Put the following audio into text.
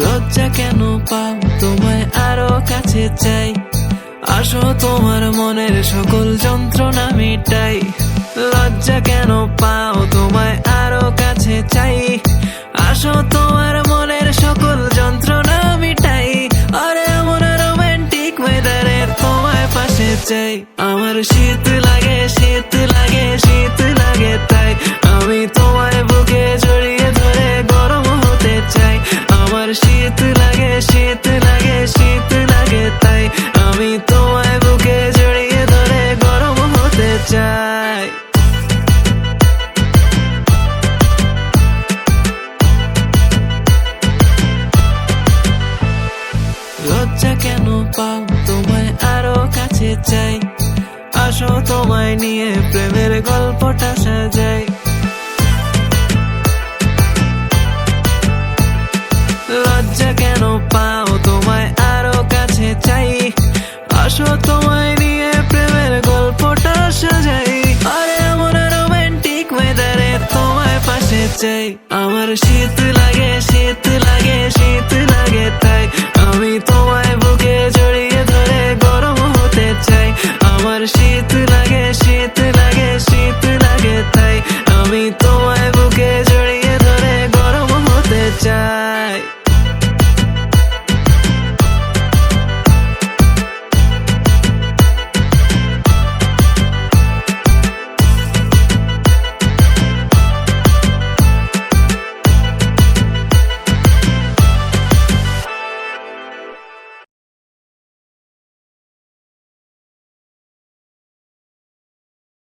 লজ্জা কেন পাও তোমায় আরো কাছে চাই, আসো তোমার মনের সকল যন্ত্রণা মিটাই। লজ্জা কেন পাও তোমায় আরো কাছে চাই, আসো তোমার মনের সকল যন্ত্রণা মিটাই। আরে এমন রোমান্টিক ওয়েদারে তোমায় পাশে চাই। আমার শীত লাগে শীত লাগে শীত লাগে তাই আমি তোমায় বুকে জড়িয়ে ধরে গরম হতে চাই। আমার শীত লাগে শীত লাগে শীত লাগে তাই আমি তোমায় বুকে জড়িয়ে ধরে গরম হতে চাই। লজ্জা কেন পাও তোমায় আরো কাছে চাই, আসো তোমায় নিয়ে প্রেমের গল্পটা সাজাই। লজ্জা কেন পাও তোমায় আরো কাছে চাই, আসো তোমায় নিয়ে প্রেমের গল্পটা সাজাই। আরে এমন রোমান্টিক ওয়েদারে তোমায় পাশে চাই। আমার শীত লাগে